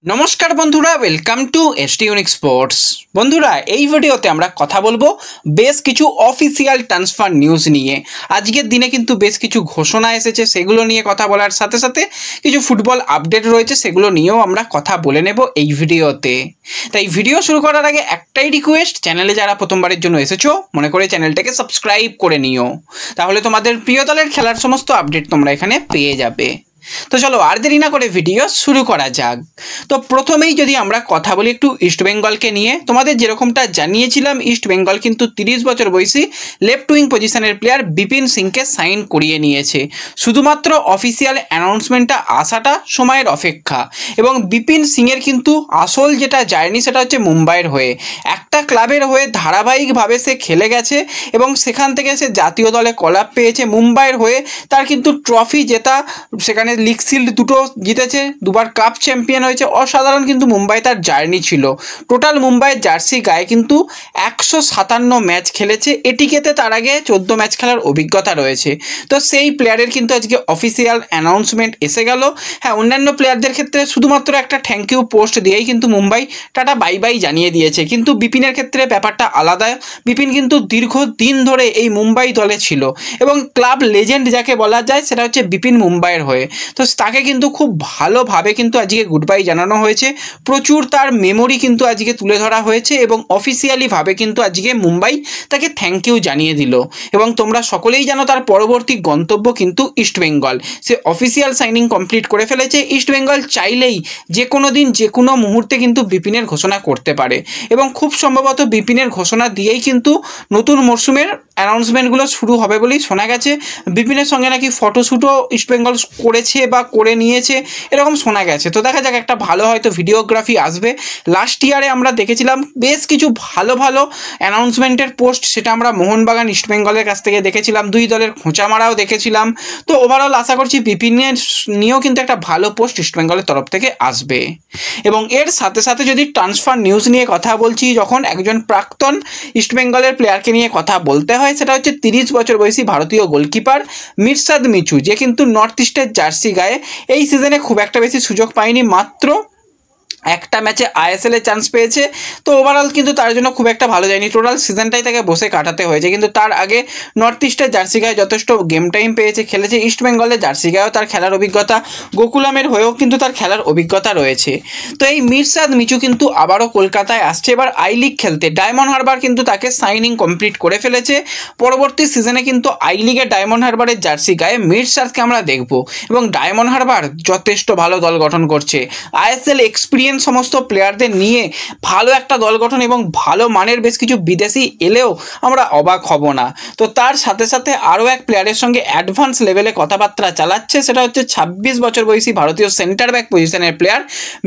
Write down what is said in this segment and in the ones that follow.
নমস্কার বন্ধুরা, welcome to ST unique sports. বন্ধুরা, এই ভিডিওতে আমরা কথা বলবো বেশ কিছু অফিসিয়াল ট্রান্সফার নিউজ নিয়ে। আজকের দিনে কিন্তু বেশ কিছু ঘোষণা এসেছে, সেগুলো নিয়ে কথা বলার সাথে সাথে কিছু ফুটবল আপডেট রয়েছে, সেগুলো নিয়েও আমরা কথা বলে নেব এই ভিডিওতে। তাই ভিডিও শুরু করার আগে একটাই রিকোয়েস্ট, চ্যানেলে যারা প্রথমবারের জন্য এসেছো মনে করে চ্যানেলটাকে সাবস্ক্রাইব করে নিও, তাহলে তোমাদের প্রিয় দলের খেলার সমস্ত আপডেট তোমরা এখানে পেয়ে যাবে। তো চলো আর দেরি না করে ভিডিও শুরু করা যাক। তো প্রথমেই যদি আমরা কথা বলি একটু ইস্টবেঙ্গলকে নিয়ে, তোমাদের যেরকমটা জানিয়েছিলাম ইস্টবেঙ্গল কিন্তু 30 বছর বয়সী লেফট উইং পজিশনের প্লেয়ার বিপিন সিংকে সাইন করিয়ে নিয়েছে। শুধুমাত্র অফিসিয়াল অ্যানাউন্সমেন্টটা আসাটা সময়ের অপেক্ষা। এবং বিপিন সিংয়ের কিন্তু আসল যেটা জার্নি সেটা হচ্ছে মুম্বাইয়ের হয়ে। একটা ক্লাবের হয়ে ধারাবাহিকভাবে সে খেলে গেছে এবং সেখান থেকে সে জাতীয় দলে কল আপ পেয়েছে। মুম্বাইয়ের হয়ে তার কিন্তু ট্রফি জেতা, সেখানে লিগ শিল্ড দুটো জিতেছে, দুবার কাপ চ্যাম্পিয়ন হয়েছে। অসাধারণ কিন্তু মুম্বাই তার জার্নি ছিল। টোটাল মুম্বাইয়ের জার্সি গায়ে কিন্তু 157 ম্যাচ খেলেছে। এটিকেতে তার আগে 14 ম্যাচ খেলার অভিজ্ঞতা রয়েছে। তো সেই প্লেয়ারের কিন্তু আজকে অফিসিয়াল অ্যানাউন্সমেন্ট এসে গেল। হ্যাঁ, অন্যান্য প্লেয়ারদের ক্ষেত্রে শুধুমাত্র একটা থ্যাংক ইউ পোস্ট দিয়েই কিন্তু মুম্বাই টাটা বাই বাই জানিয়ে দিয়েছে, কিন্তু বিপিনের ক্ষেত্রে ব্যাপারটা আলাদা। বিপিন কিন্তু দীর্ঘদিন ধরে এই মুম্বাই দলে ছিল এবং ক্লাব লেজেন্ড যাকে বলা যায় সেটা হচ্ছে বিপিন মুম্বাইয়ের হয়ে। তো তাকে কিন্তু খুব ভালোভাবে কিন্তু আজকে গুড বাই জানানো হয়েছে। প্রচুর তার মেমোরি কিন্তু আজকে তুলে ধরা হয়েছে এবং অফিসিয়ালিভাবে কিন্তু আজকে মুম্বাই তাকে থ্যাংক ইউ জানিয়ে দিল। এবং তোমরা সকলেই জানো তার পরবর্তী গন্তব্য কিন্তু ইস্টবেঙ্গল। সে অফিসিয়াল সাইনিং কমপ্লিট করে ফেলেছে। ইস্টবেঙ্গল চাইলেই যে কোনো দিন যে কোনো মুহূর্তে কিন্তু বিপিনের ঘোষণা করতে পারে এবং খুব সম্ভবত বিপিনের ঘোষণা দিয়েই কিন্তু নতুন মরশুমের অ্যানাউন্সমেন্টগুলো শুরু হবে বলেই শোনা গেছে। বিপিনের সঙ্গে নাকি ফটোশ্যুটও ইস্টবেঙ্গল করেছে বা করে নিয়েছে, এরকম শোনা গেছে। তো দেখা যাক, একটা ভালো হয়তো ভিডিওগ্রাফি আসবে। লাস্ট ইয়ারে আমরা দেখেছিলাম বেশ কিছু ভালো ভালো অ্যানাউন্সমেন্টের পোস্ট, সেটা আমরা মোহনবাগান ইস্টবেঙ্গলের কাছ থেকে দেখেছিলাম, দুই দলের খোঁচা মারাও দেখেছিলাম। তো ওভারঅল আশা করছি বিপিনের নিয়েও কিন্তু একটা ভালো পোস্ট ইস্টবেঙ্গলের তরফ থেকে আসবে। এবং এর সাথে সাথে যদি ট্রান্সফার নিউজ নিয়ে কথা বলছি, যখন একজন প্রাক্তন ইস্টবেঙ্গলের প্লেয়ারকে নিয়ে কথা বলতে হয় সেটা হচ্ছে 30 বছর বয়সী ভারতীয় গোলকিপার মিরসাদ মিচু, যে কিন্তু নর্থ ইস্টের জার্সি গায়ে এই সিজনে খুব একটা বেশি সুযোগ পায়নি, মাত্র একটা ম্যাচে আইএসএলে চান্স পেয়েছে। তো ওভারঅল কিন্তু তার জন্য খুব একটা ভালো যায়নি, টোটাল সিজনটাই তাকে বসে কাটাতে হয়েছে। কিন্তু তার আগে নর্থ ইস্টের জার্সি গায়ে যথেষ্ট গেম টাইম পেয়েছে, খেলেছে। ইস্টবেঙ্গলের জার্সি গায়েও তার খেলার অভিজ্ঞতা, গোকুলামের হয়েও কিন্তু তার খেলার অভিজ্ঞতা রয়েছে। তো এই মিরসাদ মিচু কিন্তু আবারও কলকাতায় আসছে এবার আই লিগ খেলতে। ডায়মন্ড হারবার কিন্তু তাকে সাইনিং কমপ্লিট করে ফেলেছে। পরবর্তী সিজনে কিন্তু আই লিগে ডায়মন্ড হারবারের জার্সি গায়ে মিরসাদকে আমরা দেখব। এবং ডায়মন্ড হারবার যথেষ্ট ভালো দল গঠন করছে, আইএসএল এক্সপিরিয়েন্স সমস্ত প্লেয়ারদের নিয়ে ভালো একটা দল গঠন এবং ভালো মানের বেশ কিছু বিদেশি এলেও আমরা অবাক হব না। তো তার সাথে সাথে আরও এক প্লেয়ারের সঙ্গে অ্যাডভান্স লেভেলে কথাবার্তা চালাচ্ছে, সেটা হচ্ছে 26 বছর বয়সী ভারতীয় সেন্টার ব্যাক পজিশনের প্লেয়ার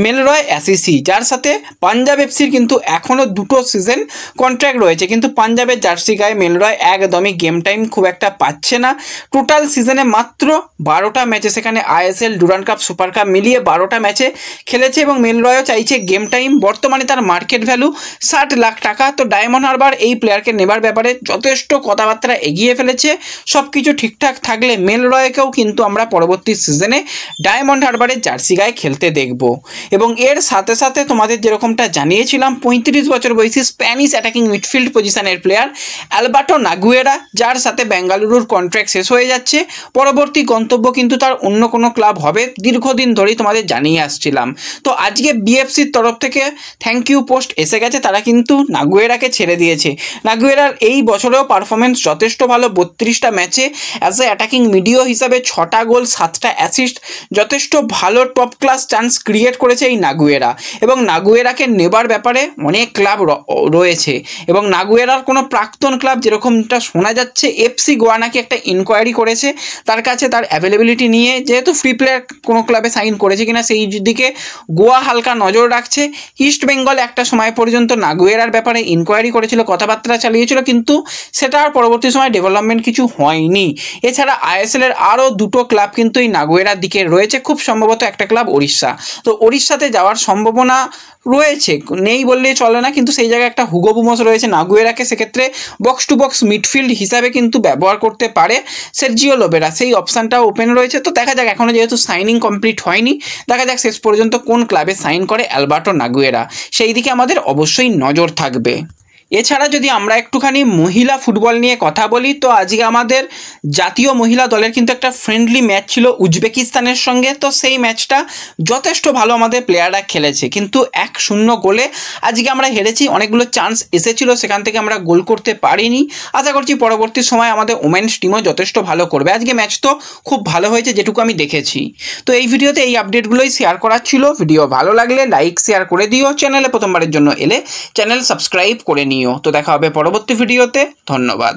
মেলরয় অ্যাসিসি, যার সাথে পাঞ্জাব এফসির কিন্তু এখনও 2টো সিজন কন্ট্রাক্ট রয়েছে। কিন্তু পাঞ্জাবের জার্সি গায়ে মেলরয় একদমই গেম টাইম খুব একটা পাচ্ছে না। টোটাল সিজনে মাত্র 12টা ম্যাচে, সেখানে ISL, Durand cup, super cup মিলিয়ে 12টা ম্যাচে খেলেছে এবং মেলরয় চাইছে গেম টাইম। বর্তমানে তার মার্কেট ভ্যালু 60 লাখ টাকা। তো ডায়মন্ড হারবার এই প্লেয়ারকে নেবার ব্যাপারে যথেষ্ট কথাবার্তা এগিয়ে ফেলেছে। সব কিছু ঠিকঠাক থাকলে মেলরয়কেও কিন্তু আমরা পরবর্তী সিজনে ডায়মন্ড হারবারের জার্সি গায়ে খেলতে দেখব। এবং এর সাথে সাথে তোমাদের যেরকমটা জানিয়েছিলাম 35 বছর বয়সী স্প্যানিশ অ্যাটাকিং মিডফিল্ড পজিশনের প্লেয়ার অ্যালবার্টো নাগুয়েরা, যার সাথে বেঙ্গালুরুর কন্ট্রাক্ট শেষ হয়ে যাচ্ছে, পরবর্তী গন্তব্য কিন্তু তার অন্য কোনো ক্লাব হবে, দীর্ঘদিন ধরেই তোমাদের জানিয়ে আসছিলাম। তো আজকে বিএফসির তরফ থেকে থ্যাংক ইউ পোস্ট এসে গেছে, তারা কিন্তু নাগুয়েরাকে ছেড়ে দিয়েছে। নাগুয়েরার এই বছরেও পারফরমেন্স যথেষ্ট ভালো, 32টা ম্যাচে অ্যাজ এ অ্যাটাকিং মিডিও হিসাবে 6টা গোল, 7টা অ্যাসিস্ট, যথেষ্ট ভালো টপ ক্লাস চান্স ক্রিয়েট করেছে এই নাগুয়েরা। এবং নাগুয়েরাকে নেবার ব্যাপারে অনেক ক্লাব রয়েছে এবং নাগুয়েরার কোনো প্রাক্তন ক্লাব, যেরকমটা শোনা যাচ্ছে এফসি গোয়া নাকি একটা ইনকোয়ারি করেছে তার কাছে তার অ্যাভেলেবিলিটি নিয়ে, যেহেতু ফ্রি প্লেয়ার কোনো ক্লাবে সাইন করেছে কিনা সেই দিকে গোয়া হালকা নজর রাখছে। ইস্ট বেঙ্গল একটা সময় পর্যন্ত নাগুয়েরার ব্যাপারে ইনকোয়ারি করেছিল, কথাবার্তা চালিয়েছিল, কিন্তু সেটা আর পরবর্তী সময় ডেভেলপমেন্ট কিছু হয়নি। এছাড়া আইএসএলের আরও 2টো ক্লাব কিন্তু এই নাগুয়েরার দিকে রয়েছে, খুব সম্ভবত একটা ক্লাব ওড়িশা। তো ওড়িশাতে যাওয়ার সম্ভাবনা রয়েছে, নেই বললেই চলে না, কিন্তু সেই জায়গায় একটা হুগো বুমস রয়েছে। নাগুয়েরাকে সেক্ষেত্রে বক্স টু বক্স মিডফিল্ড হিসাবে কিন্তু ব্যবহার করতে পারে সের্জিও লোবেরা, সেই অপশানটাও ওপেন রয়েছে। তো দেখা যাক, এখনও যেহেতু সাইনিং কমপ্লিট হয়নি, দেখা যাক শেষ পর্যন্ত কোন ক্লাবে সাইন সাইন করে অ্যালবার্টো নাগুয়েরা, সেই দিকে আমাদের অবশ্যই নজর থাকবে। এছাড়া যদি আমরা একটুখানি মহিলা ফুটবল নিয়ে কথা বলি, তো আজকে আমাদের জাতীয় মহিলা দলের কিন্তু একটা ফ্রেন্ডলি ম্যাচ ছিল উজবেকিস্তানের সঙ্গে। তো সেই ম্যাচটা যথেষ্ট ভালো আমাদের প্লেয়াররা খেলেছে, কিন্তু 1-0 গোলে আজকে আমরা হেরেছি। অনেকগুলো চান্স এসেছিল, সেখান থেকে আমরা গোল করতে পারিনি। আশা করছি পরবর্তী সময় আমাদের ওমেন্স টিমও যথেষ্ট ভালো করবে। আজকে ম্যাচ তো খুব ভালো হয়েছে যেটুকু আমি দেখেছি। তো এই ভিডিওতে এই আপডেটগুলোই শেয়ার করার ছিল। ভিডিও ভালো লাগলে লাইক শেয়ার করে দিও, চ্যানেলে প্রথমবারের জন্য এলে চ্যানেল সাবস্ক্রাইব করে নিও। তো দেখা হবে পরবর্তী ভিডিওতে। ধন্যবাদ।